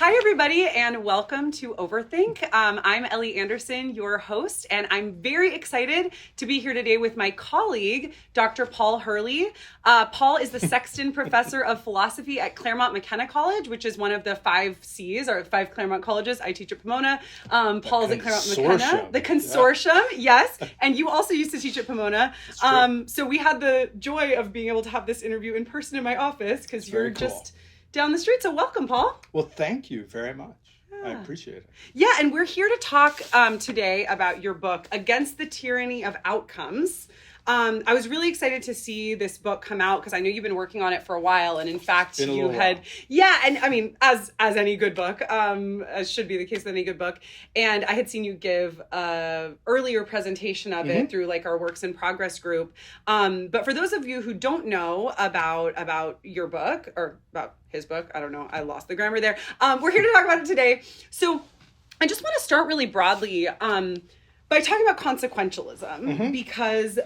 Hi, everybody, and welcome to Overthink. I'm Ellie Anderson, your host, and I'm very excited to be here today with my colleague, Dr. Paul Hurley. Paul is the Sexton Professor of Philosophy at Claremont McKenna College, which is one of the 5 Cs, or 5 Claremont colleges. I teach at Pomona. Paul is at Claremont McKenna. The consortium, yes. And you also used to teach at Pomona. So we had the joy of being able to have this interview in person in my office, because you're just down the street. So welcome, Paul. Well, thank you very much. I appreciate it. Yeah, and we're here to talk today about your book, Against the Tyranny of Outcomes. I was really excited to see this book come out because I know you've been working on it for a while, and in fact, you had, and I mean, as any good book, as should be the case with any good book, and I had seen you give a earlier presentation of it through like our Works in Progress group. But for those of you who don't know about your book or about his book, I don't know, I lost the grammar there. We're here to talk about it today. So I just want to start really broadly. By talking about consequentialism, because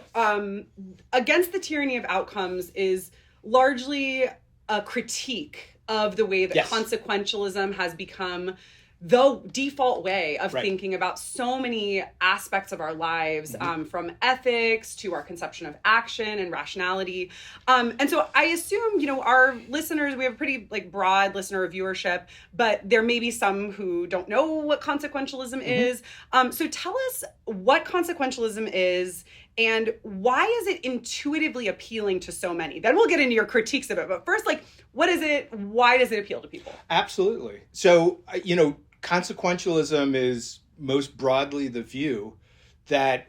Against the Tyranny of Outcomes is largely a critique of the way that consequentialism has become the default way of thinking about so many aspects of our lives, from ethics to our conception of action and rationality. And so I assume, our listeners, we have a pretty broad listener viewership, but there may be some who don't know what consequentialism is. So tell us what consequentialism is and why is it intuitively appealing to so many? Then we'll get into your critiques of it. But first, what is it? Why does it appeal to people? Absolutely. So, consequentialism is most broadly the view that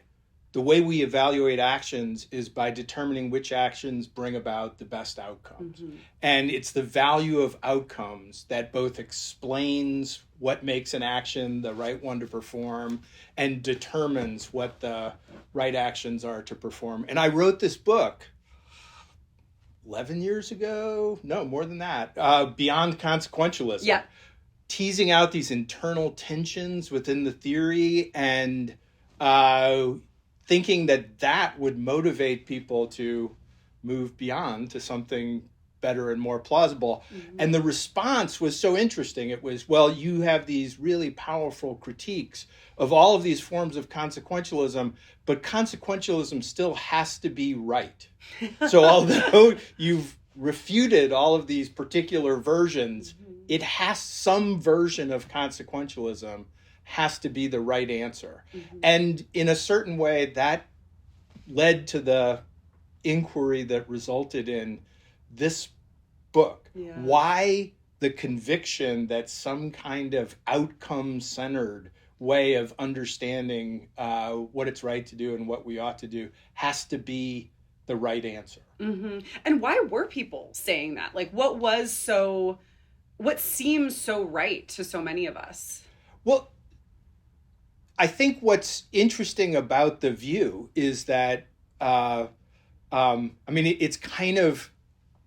the way we evaluate actions is by determining which actions bring about the best outcomes. And it's the value of outcomes that both explains what makes an action the right one to perform and determines what the right actions are to perform. And I wrote this book 11 years ago, no, more than that, Beyond Consequentialism. Yeah. Teasing out these internal tensions within the theory and thinking that would motivate people to move beyond to something better and more plausible. And the response was so interesting. It was, well, you have these really powerful critiques of all of these forms of consequentialism, but consequentialism still has to be right. So although you've refuted all of these particular versions, it has some version of consequentialism has to be the right answer. And in a certain way, that led to the inquiry that resulted in this book. Why the conviction that some kind of outcome-centered way of understanding what it's right to do and what we ought to do has to be the right answer. And why were people saying that? What seems so right to so many of us? Well, I think what's interesting about the view is that, it's kind of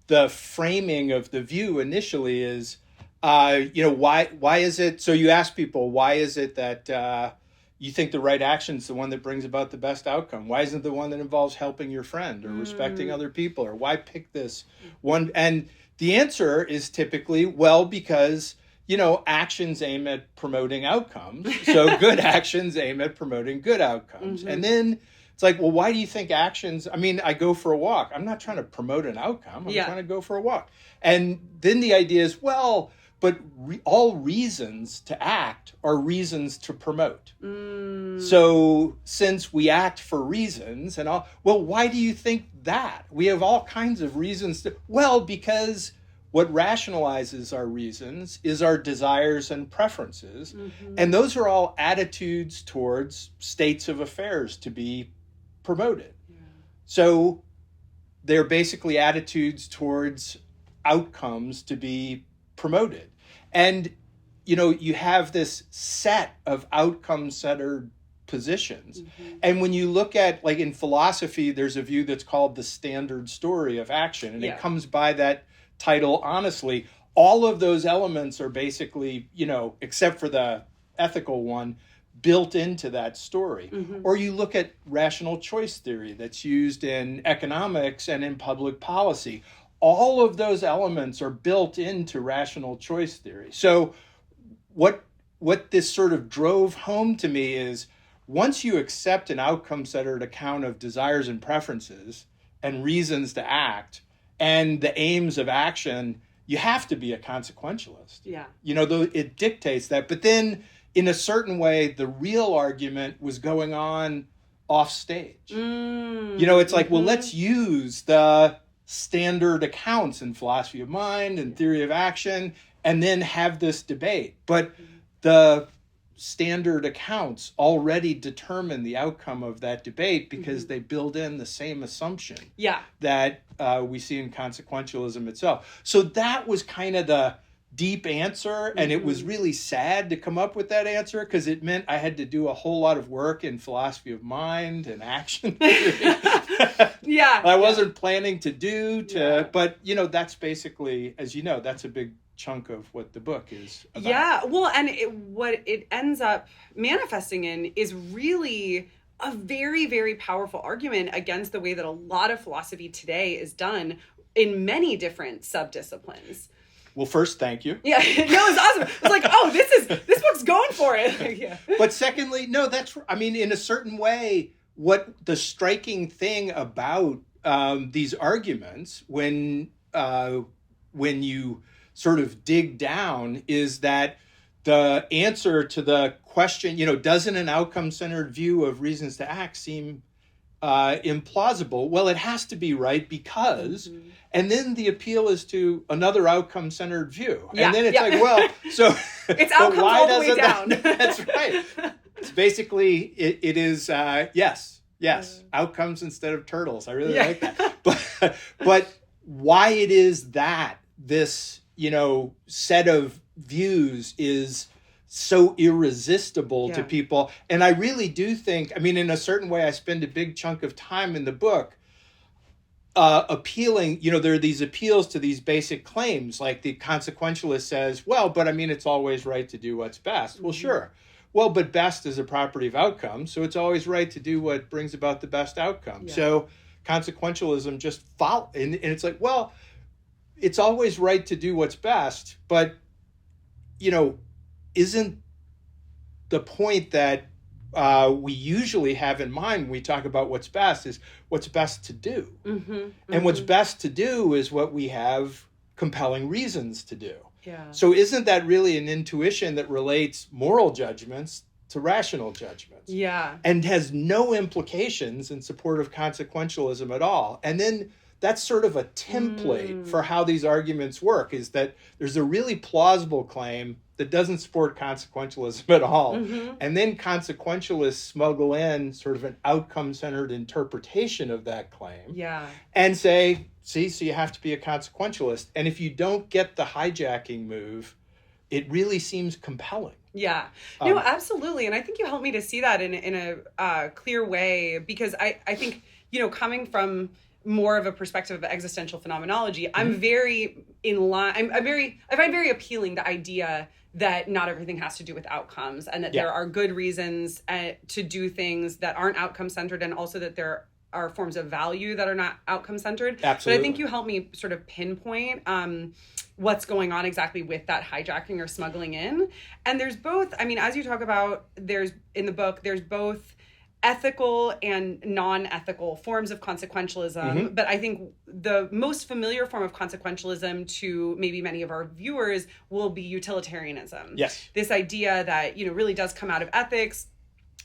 the framing of the view initially is, why is it, so you ask people, why is it that you think the right action is the one that brings about the best outcome? Why isn't it the one that involves helping your friend or respecting other people? Or why pick this one? And the answer is typically, well, because, actions aim at promoting outcomes. So good actions aim at promoting good outcomes. And then it's like, well, why do you think actions, I go for a walk. I'm not trying to promote an outcome. I'm trying to go for a walk. And then the idea is, well, but all reasons to act are reasons to promote. So since we act for reasons and all, well, why do you think that? We have all kinds of reasons to, well, because what rationalizes our reasons is our desires and preferences. And those are all attitudes towards states of affairs to be promoted. So they're basically attitudes towards outcomes to be promoted. And, you have this set of outcome-centered positions. And when you look at, in philosophy, there's a view that's called the standard story of action. And it comes by that title honestly. All of those elements are basically, except for the ethical one, built into that story. Or you look at rational choice theory that's used in economics and in public policy. All of those elements are built into rational choice theory. So what this sort of drove home to me is once you accept an outcome-centered account of desires and preferences and reasons to act and the aims of action, you have to be a consequentialist. Yeah. It dictates that. But then in a certain way, the real argument was going on off stage. It's like, well, let's use the standard accounts in philosophy of mind and theory of action and then have this debate. But the standard accounts already determine the outcome of that debate because they build in the same assumption that we see in consequentialism itself. So that was kind of the deep answer, and it was really sad to come up with that answer because it meant I had to do a whole lot of work in philosophy of mind and action theory. I wasn't planning to do, but that's basically, as you know, that's a big chunk of what the book is about. Yeah, well, and what it ends up manifesting in is really a very, very powerful argument against the way that a lot of philosophy today is done in many different subdisciplines. Well, first, thank you. Yeah, no, it's awesome. It's like, oh, this book's going for it. Yeah. But secondly, no, in a certain way, what the striking thing about these arguments when you sort of dig down is that the answer to the question, doesn't an outcome-centered view of reasons to act seem implausible? Well, it has to be right because, and then the appeal is to another outcome-centered view. And then it's like, well, so it's outcomes all the way down. That's right. It's basically, it is, yes, outcomes instead of turtles. I really like that. But why it is that this, set of views is so irresistible to people. And I really do think, in a certain way, I spend a big chunk of time in the book appealing, there are these appeals to these basic claims, like the consequentialist says, well, but it's always right to do what's best. Well, sure. Well, but best is a property of outcome, so it's always right to do what brings about the best outcome. So consequentialism just follows, and it's like, well, it's always right to do what's best, but, isn't the point that we usually have in mind when we talk about what's best is what's best to do. And what's best to do is what we have compelling reasons to do. Yeah. So isn't that really an intuition that relates moral judgments to rational judgments? Yeah. And has no implications in support of consequentialism at all. And then that's sort of a template for how these arguments work, is that there's a really plausible claim that doesn't support consequentialism at all. And then consequentialists smuggle in sort of an outcome-centered interpretation of that claim. Yeah. And say, see, so you have to be a consequentialist. And if you don't get the hijacking move, it really seems compelling. Yeah, no, absolutely. And I think you helped me to see that in a clear way, because I think, coming from more of a perspective of existential phenomenology, I'm very in line. I find very appealing the idea that not everything has to do with outcomes, and that there are good reasons to do things that aren't outcome centered, and also that there are forms of value that are not outcome centered. Absolutely. But I think you helped me sort of pinpoint what's going on exactly with that hijacking or smuggling in. And there's both, as you talk about, in the book, there's both ethical and non-ethical forms of consequentialism. But I think the most familiar form of consequentialism to maybe many of our viewers will be utilitarianism. Yes. This idea that, really does come out of ethics,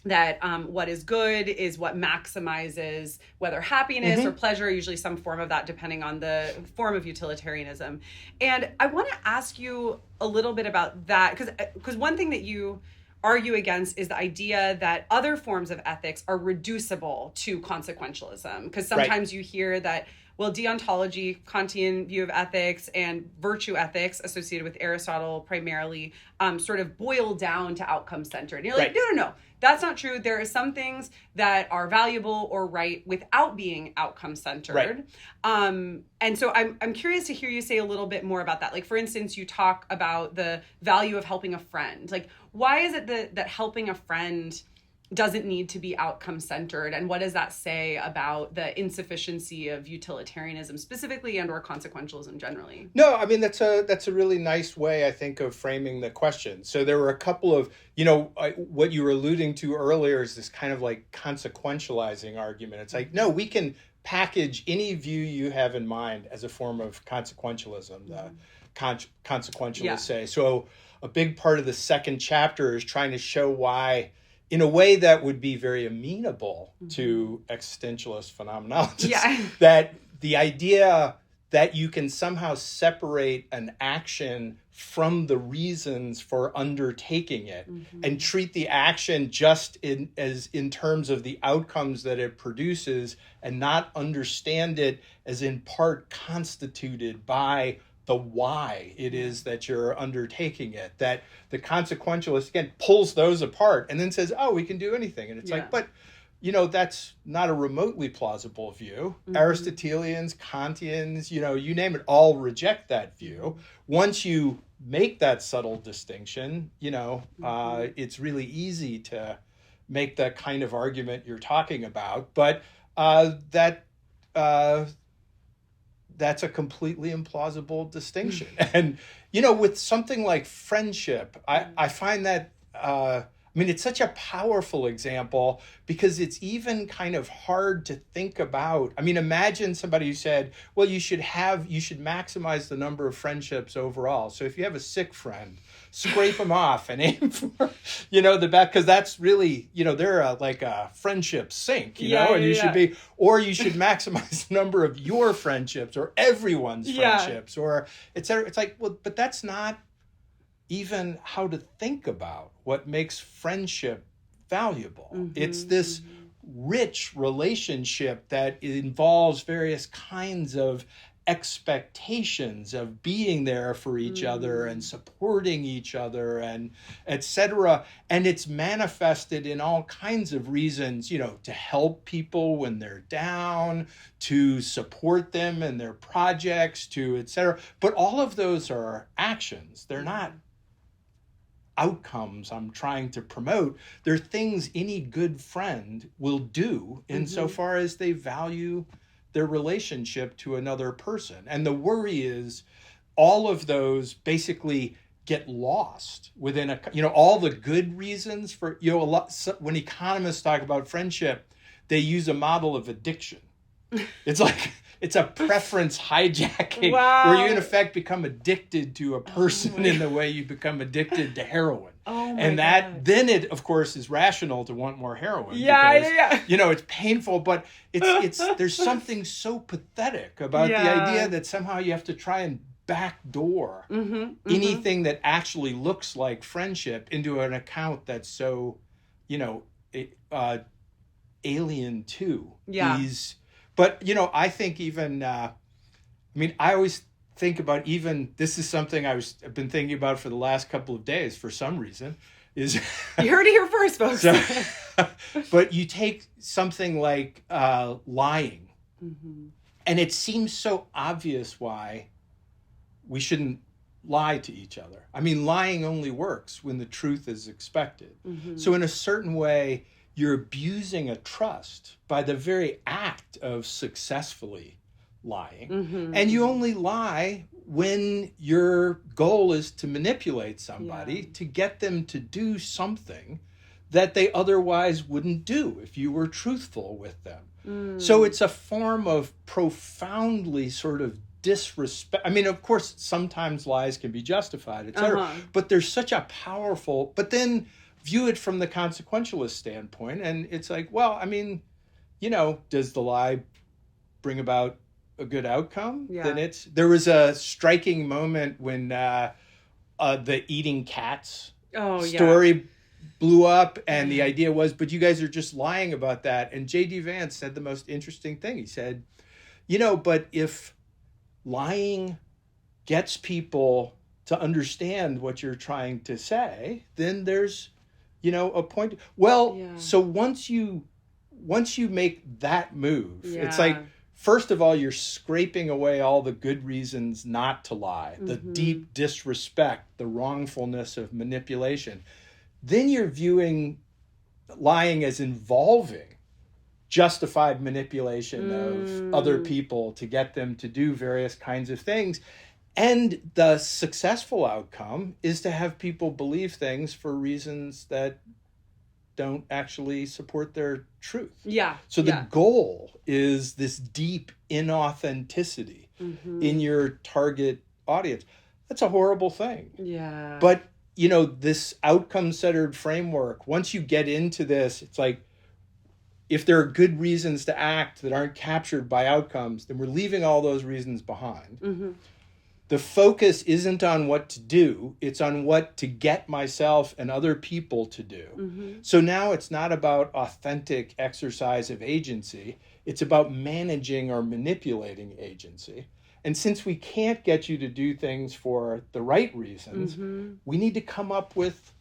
that what is good is what maximizes whether happiness or pleasure, usually some form of that depending on the form of utilitarianism. And I want to ask you a little bit about that, because one thing that you argue against is the idea that other forms of ethics are reducible to consequentialism. Because sometimes you hear that, well, deontology, Kantian view of ethics, and virtue ethics associated with Aristotle primarily sort of boil down to outcome-centered. And you're like, no, that's not true. There are some things that are valuable or right without being outcome-centered. Right. And so I'm curious to hear you say a little bit more about that. Like, for instance, you talk about the value of helping a friend. Like, why is it that helping a friend doesn't need to be outcome centered, and what does that say about the insufficiency of utilitarianism specifically and or consequentialism generally? No, I mean that's a really nice way, I think, of framing the question. So there were a couple of, what you were alluding to earlier is this kind of like consequentializing argument. It's like, no, we can package any view you have in mind as a form of consequentialism. The consequentialists say. So a big part of the second chapter is trying to show why, in a way that would be very amenable to existentialist phenomenologists, that the idea that you can somehow separate an action from the reasons for undertaking it and treat the action just in terms of the outcomes that it produces and not understand it as in part constituted by the why it is that you're undertaking it. That the consequentialist, again, pulls those apart and then says, oh, we can do anything. And it's like, but, that's not a remotely plausible view. Aristotelians, Kantians, you name it, all reject that view. Once you make that subtle distinction, it's really easy to make that kind of argument you're talking about. But that's a completely implausible distinction. And, with something like friendship, I find that, it's such a powerful example because it's even kind of hard to think about. Imagine somebody who said, well, you should maximize the number of friendships overall. So if you have a sick friend, scrape them off and aim for, the back, because that's really, they're like a friendship sink, and you should be, or you should maximize the number of your friendships or everyone's friendships or et cetera. It's like, well, but that's not even how to think about what makes friendship valuable. It's this rich relationship that involves various kinds of expectations of being there for each other and supporting each other and etc. And it's manifested in all kinds of reasons, to help people when they're down, to support them in their projects, to etc. But all of those are actions. They're not outcomes I'm trying to promote. They're things any good friend will do insofar as they value their relationship to another person. And the worry is all of those basically get lost within all the good reasons for, when economists talk about friendship, they use a model of addiction. It's like, it's a preference hijacking where you in effect become addicted to a person in the way you become addicted to heroin. Then it of course is rational to want more heroin. It's painful, but it's there's something so pathetic about the idea that somehow you have to try and backdoor anything that actually looks like friendship into an account that's so, alien to these. But, I think even, I always think about this is something I've been thinking about for the last couple of days for some reason, is... You heard it here first, folks. But you take something like lying, and it seems so obvious why we shouldn't lie to each other. Lying only works when the truth is expected. So in a certain way, you're abusing a trust by the very act of successfully lying. And you only lie when your goal is to manipulate somebody to get them to do something that they otherwise wouldn't do if you were truthful with them. So it's a form of profoundly sort of disrespect. Of course, sometimes lies can be justified, etc. But there's such a powerful... But then view it from the consequentialist standpoint, and it's like, well, does the lie bring about a good outcome? Then there was a striking moment when the eating cats story blew up, and the idea was, but you guys are just lying about that. And J.D. Vance said the most interesting thing. He said, but if lying gets people to understand what you're trying to say, then there's a point. So once you make that move, it's like, first of all, you're scraping away all the good reasons not to lie, the deep disrespect, the wrongfulness of manipulation. Then you're viewing lying as involving justified manipulation of other people to get them to do various kinds of things. And the successful outcome is to have people believe things for reasons that don't actually support their truth. Yeah. So the goal is this deep inauthenticity in your target audience. That's a horrible thing. Yeah. But, this outcome-centered framework, once you get into this, it's like, if there are good reasons to act that aren't captured by outcomes, then we're leaving all those reasons behind. The focus isn't on what to do, it's on what to get myself and other people to do. So now it's not about authentic exercise of agency, it's about managing or manipulating agency. And since we can't get you to do things for the right reasons, we need to come up with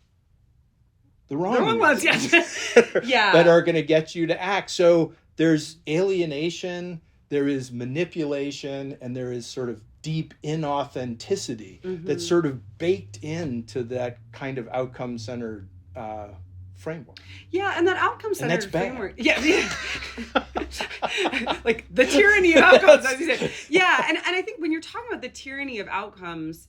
the wrong ones, that are going to get you to act. So there's alienation, there is manipulation, and there is sort of deep inauthenticity that's sort of baked into that kind of outcome-centered framework. Yeah, and that outcome-centered framework. Yeah. Like the tyranny of outcomes, as you say. Yeah, and I think when you're talking about the tyranny of outcomes,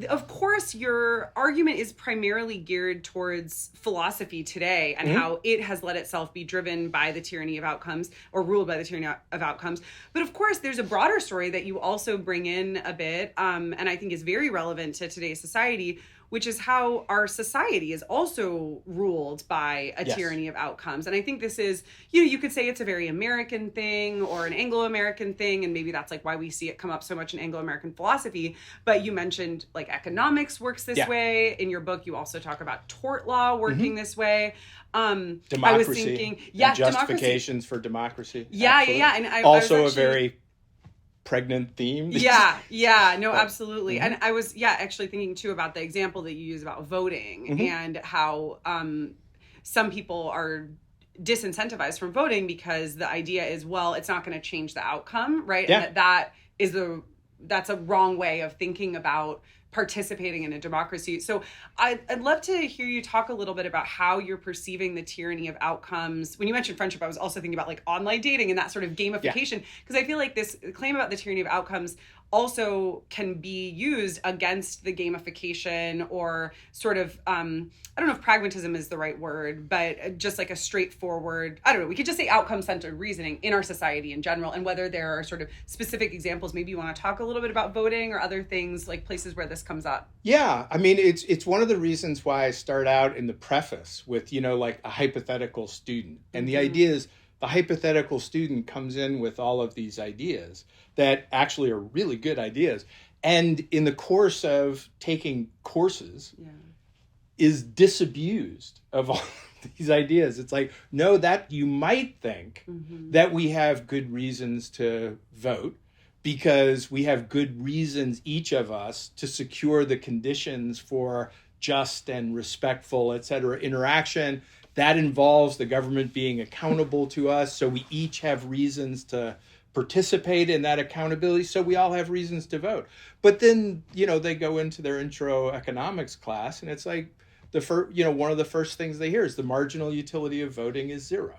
of course, your argument is primarily geared towards philosophy today and how it has let itself be driven by the tyranny of outcomes or ruled by the tyranny of outcomes. But of course, there's a broader story that you also bring in a bit, and I think is very relevant to today's society, which is how our society is also ruled by a tyranny of outcomes. And I think this is, you could say it's a very American thing or an Anglo-American thing, and maybe that's like why we see it come up so much in Anglo-American philosophy. But you mentioned like economics works this way. In your book, you also talk about tort law working this way. Democracy. I was thinking, justifications for democracy. Yeah. And I was actually, a very pregnant theme. Absolutely. And I was actually thinking too about the example that you use about voting and how some people are disincentivized from voting because the idea is, well, it's not going to change the outcome, right? And that's a wrong way of thinking about participating in a democracy. So I'd love to hear you talk a little bit about how you're perceiving the tyranny of outcomes. When you mentioned friendship, I was also thinking about like online dating and that sort of gamification, because I feel like this claim about the tyranny of outcomes also can be used against the gamification or sort of, I don't know if pragmatism is the right word, but just like a straightforward, I don't know, we could just say outcome-centered reasoning in our society in general, and whether there are sort of specific examples. Maybe you want to talk a little bit about voting or other things, like places where this comes up. Yeah, I mean, it's one of the reasons why I start out in the preface with, like a hypothetical student. And the idea is the hypothetical student comes in with all of these ideas that actually are really good ideas. And in the course of taking courses, is disabused of all these ideas. It's like, no, that you might think that we have good reasons to vote because we have good reasons, each of us, to secure the conditions for just and respectful, et cetera, interaction. That involves the government being accountable to us. So we each have reasons to participate in that accountability. So we all have reasons to vote. But then, they go into their intro economics class and it's like one of the first things they hear is the marginal utility of voting is zero.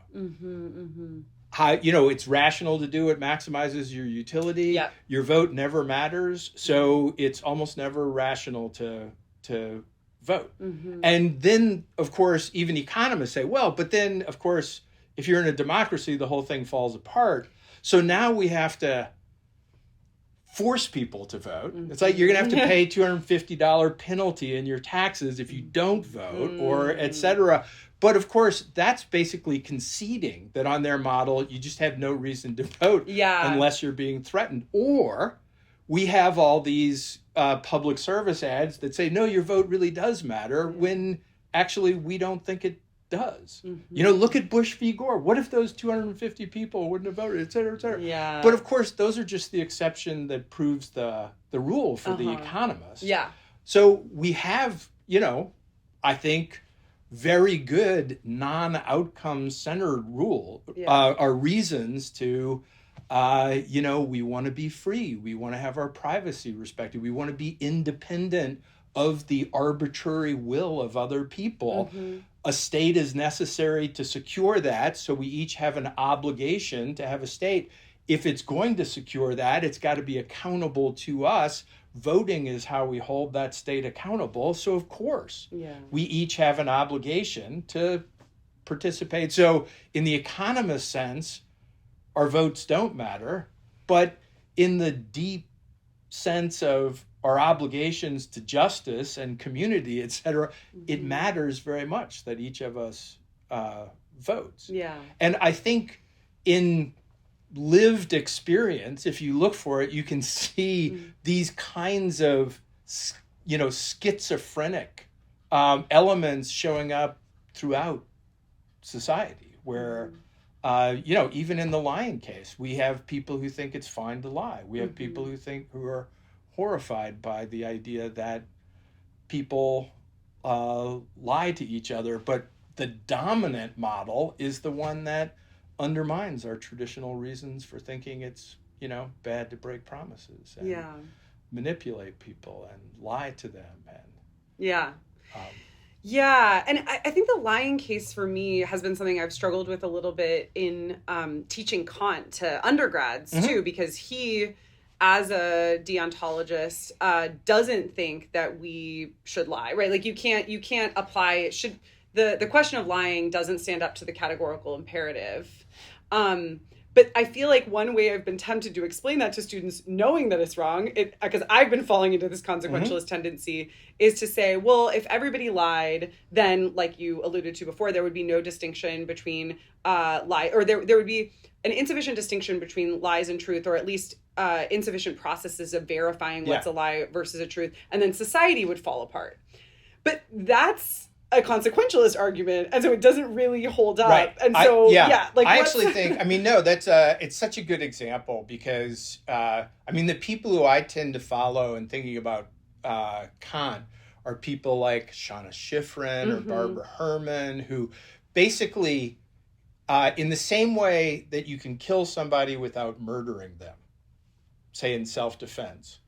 How, it's rational to do it, maximizes your utility. Yep. Your vote never matters. So it's almost never rational to vote. And then, of course, even economists say, well, but then, of course, if you're in a democracy, the whole thing falls apart. So now we have to force people to vote. It's like you're going to have to pay $250 penalty in your taxes if you don't vote, or et cetera. But of course, that's basically conceding that on their model, you just have no reason to vote unless you're being threatened. Or we have all these public service ads that say, no, your vote really does matter, when actually we don't think it does. Look at Bush v. Gore. What if those 250 people wouldn't have voted, et cetera, et cetera? Yeah. But of course, those are just the exception that proves the rule for the economist. Yeah. So we have, I think, very good non-outcome centered rule are reasons to, we want to be free. We want to have our privacy respected. We want to be independent of the arbitrary will of other people. a state is necessary to secure that, so we each have an obligation to have a state. If it's going to secure that, it's got to be accountable to us. Voting is how we hold that state accountable. So of course, we each have an obligation to participate. So in the economist sense, our votes don't matter, but in the deep sense of our obligations to justice and community, etc., it matters very much that each of us votes. And I think in lived experience, if you look for it, you can see these kinds of, schizophrenic elements showing up throughout society, where even in the lying case, we have people who think it's fine to lie. We have people who are horrified by the idea that people lie to each other, but the dominant model is the one that undermines our traditional reasons for thinking it's bad to break promises and manipulate people and lie to them and and I think the lying case for me has been something I've struggled with a little bit in teaching Kant to undergrads too, because he, as a deontologist, doesn't think that we should lie, right? Like you can't apply the question of lying doesn't stand up to the categorical imperative. But I feel like one way I've been tempted to explain that to students, knowing that it's wrong, because I've been falling into this consequentialist tendency, is to say, well, if everybody lied, then, like you alluded to before, there would be no distinction between lie, or there would be an insufficient distinction between lies and truth, or at least insufficient processes of verifying what's a lie versus a truth, and then society would fall apart. But that's a consequentialist argument, and so it doesn't really hold up. Right. And so, I actually think, that's it's such a good example because, the people who I tend to follow in thinking about Kant are people like Shauna Schifrin or Barbara Herman, who basically, in the same way that you can kill somebody without murdering them, say in self-defense,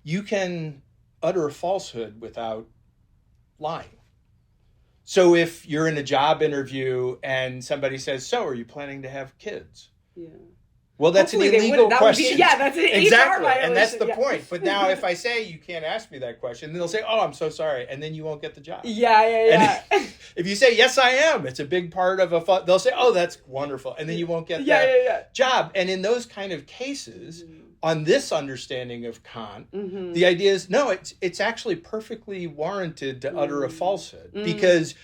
you can utter a falsehood without lying. So if you're in a job interview and somebody says, "So, are you planning to have kids?" Well, that's an illegal question. That's an exactly, HR and that's the point. But now, if I say you can't ask me that question, then they'll say, "Oh, I'm so sorry," and then you won't get the job. And if you say, "Yes, I am," it's a big part of they'll say, "Oh, that's wonderful," and then you won't get that job. And in those kind of cases, on this understanding of Kant, the idea is, no, it's actually perfectly warranted to utter a falsehood because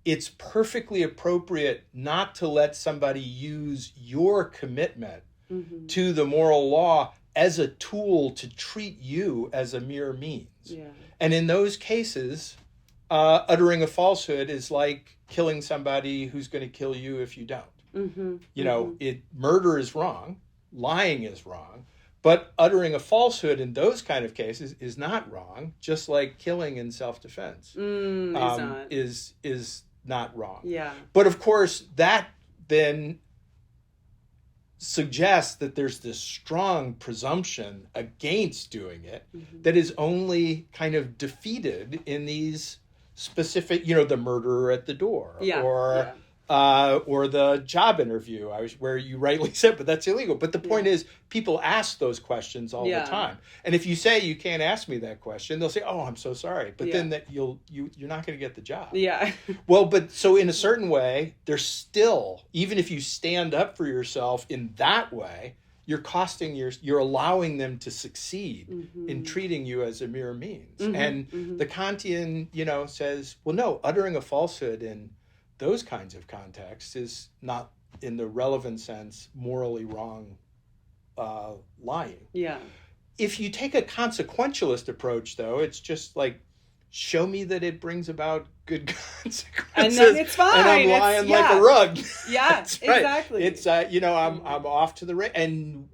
it's perfectly appropriate not to let somebody use your commitment to the moral law as a tool to treat you as a mere means. And in those cases, uttering a falsehood is like killing somebody who's going to kill you if you don't. Murder is wrong. Lying is wrong, but uttering a falsehood in those kind of cases is not wrong, just like killing in self-defense is not wrong. But of course, that then suggests that there's this strong presumption against doing it that is only kind of defeated in these specific, the murderer at the door or the job interview, where you rightly said, but that's illegal. But the point is, people ask those questions all the time. And if you say you can't ask me that question, they'll say, "Oh, I'm so sorry." But then that you're not going to get the job. Well, but so in a certain way, there's still, even if you stand up for yourself in that way, you're allowing them to succeed in treating you as a mere means. And the Kantian, says, well, no, uttering a falsehood in those kinds of contexts is not, in the relevant sense, morally wrong lying. If you take a consequentialist approach, though, it's just like, show me that it brings about good consequences, and then it's fine. And I'm lying like a rug. That's right. Exactly. It's I'm off to the and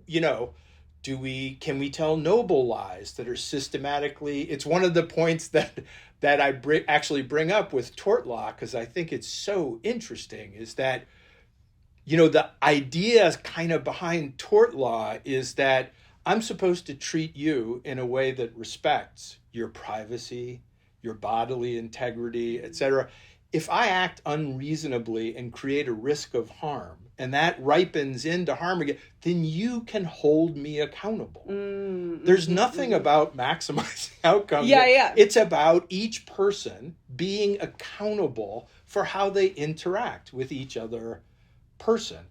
can we tell noble lies that are systematically? It's one of the points that I actually bring up with tort law, because I think it's so interesting, is that the idea kind of behind tort law is that I'm supposed to treat you in a way that respects your privacy, your bodily integrity, etc., if I act unreasonably and create a risk of harm, and that ripens into harm again, then you can hold me accountable. There's nothing about maximizing outcomes. Yeah. It's about each person being accountable for how they interact with each other person.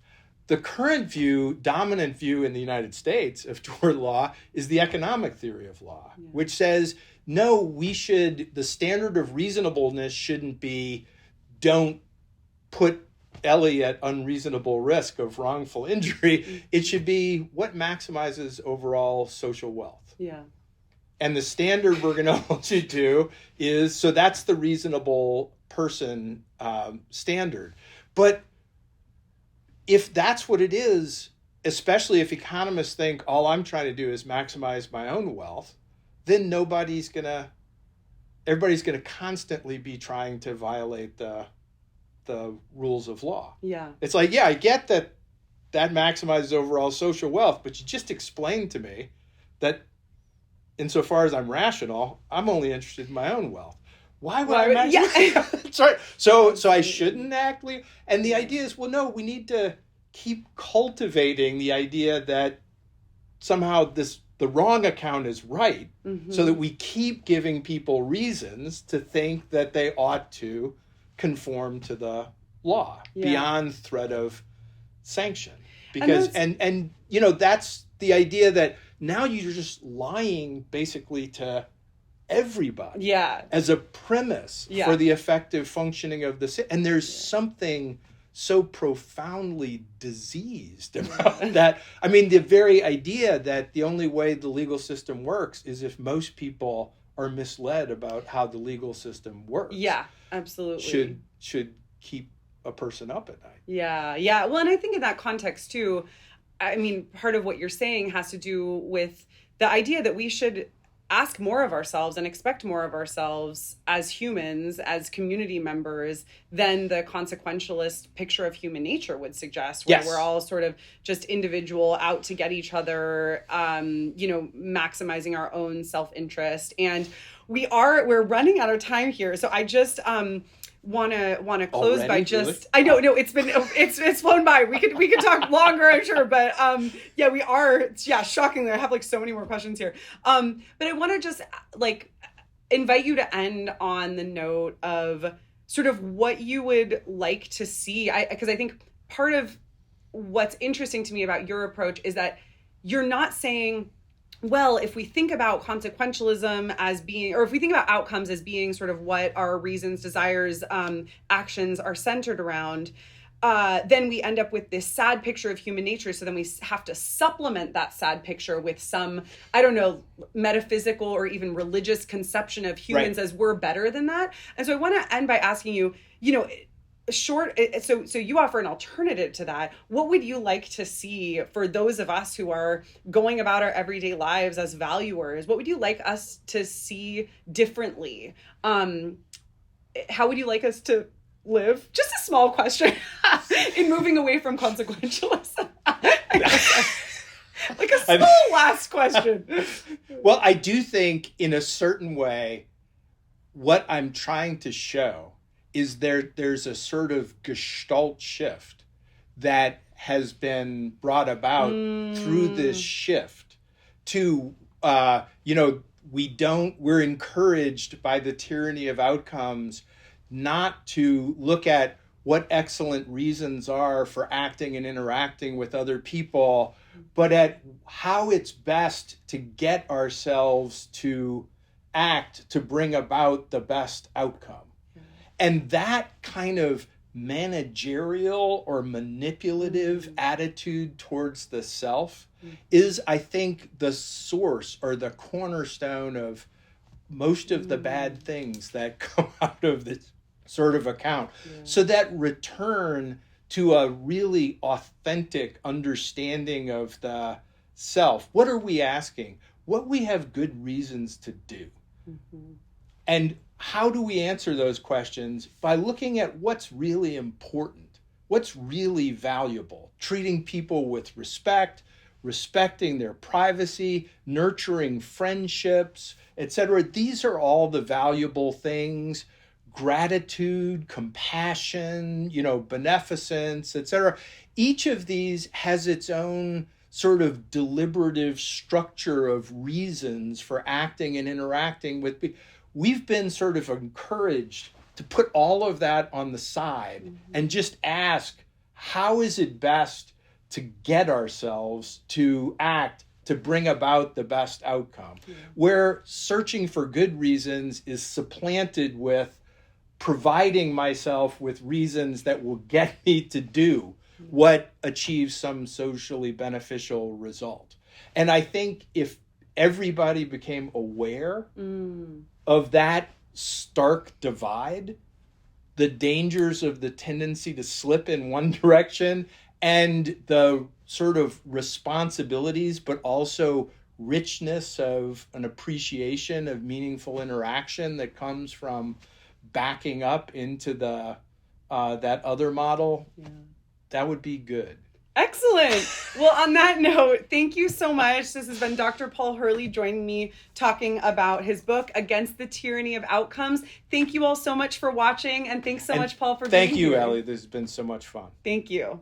The current view, dominant view in the United States of tort law is the economic theory of law, which says, no, the standard of reasonableness shouldn't be, don't put Ellie at unreasonable risk of wrongful injury. It should be what maximizes overall social wealth. Yeah. And the standard we're going to hold you to is, so that's the reasonable person standard. But if that's what it is, especially if economists think all I'm trying to do is maximize my own wealth, then everybody's going to constantly be trying to violate the rules of law. Yeah. It's like, yeah, I get that maximizes overall social wealth, but you just explained to me that insofar as I'm rational, I'm only interested in my own wealth. Why would I maximize? Yeah. Sorry. So I shouldn't act. And the idea is, well, no, we need to keep cultivating the idea that somehow the wrong account is right, so that we keep giving people reasons to think that they ought to conform to the law beyond threat of sanction. Because and that's the idea that now you're just lying basically to everybody as a premise for the effective functioning of the system. And there's something so profoundly diseased about that. I mean, the very idea that the only way the legal system works is if most people are misled about how the legal system works. Yeah, absolutely. Should keep a person up at night. Yeah. Well, and I think in that context too, I mean, part of what you're saying has to do with the idea that we should ask more of ourselves and expect more of ourselves as humans, as community members, than the consequentialist picture of human nature would suggest, where we're all sort of just individual, out to get each other, maximizing our own self-interest. And we're running out of time here. So I just want to close by just really? I know, no, it's flown by. We could talk longer, I'm sure, but we are shockingly I have like so many more questions here, but I want to just like invite you to end on the note of sort of what you would like to see, because I think part of what's interesting to me about your approach is that you're not saying, well, if we think about consequentialism as being, or if we think about outcomes as being sort of what our reasons, desires, actions are centered around, then we end up with this sad picture of human nature. So then we have to supplement that sad picture with some, I don't know, metaphysical or even religious conception of humans as we're better than that. And so I want to end by asking you, so you offer an alternative to that. What would you like to see for those of us who are going about our everyday lives as valuers? What would you like us to see differently? How would you like us to live? Just a small question in moving away from consequentialism. Like a small last question. Well, I do think in a certain way, what I'm trying to show is there's a sort of gestalt shift that has been brought about through this shift to, we're encouraged by the tyranny of outcomes not to look at what excellent reasons are for acting and interacting with other people, but at how it's best to get ourselves to act to bring about the best outcome. And that kind of managerial or manipulative attitude towards the self is, I think, the source or the cornerstone of most of the bad things that come out of this sort of account. So that return to a really authentic understanding of the self. What are we asking? What we have good reasons to do. And how do we answer those questions? By looking at what's really important, what's really valuable, treating people with respect, respecting their privacy, nurturing friendships, etc. These are all the valuable things. gratitude, compassion, beneficence, etc. Each of these has its own sort of deliberative structure of reasons for acting and interacting with people. We've been sort of encouraged to put all of that on the side and just ask, how is it best to get ourselves to act to bring about the best outcome? Where searching for good reasons is supplanted with providing myself with reasons that will get me to do what achieves some socially beneficial result. And I think if everybody became aware of that stark divide, the dangers of the tendency to slip in one direction and the sort of responsibilities, but also richness of an appreciation of meaningful interaction that comes from backing up into the that other model, that would be good. Excellent. Well, on that note, thank you so much. This has been Dr. Paul Hurley joining me talking about his book, Against the Tyranny of Outcomes. Thank you all so much for watching, and thanks so much, Paul, for being here. Thank you, Ellie. This has been so much fun. Thank you.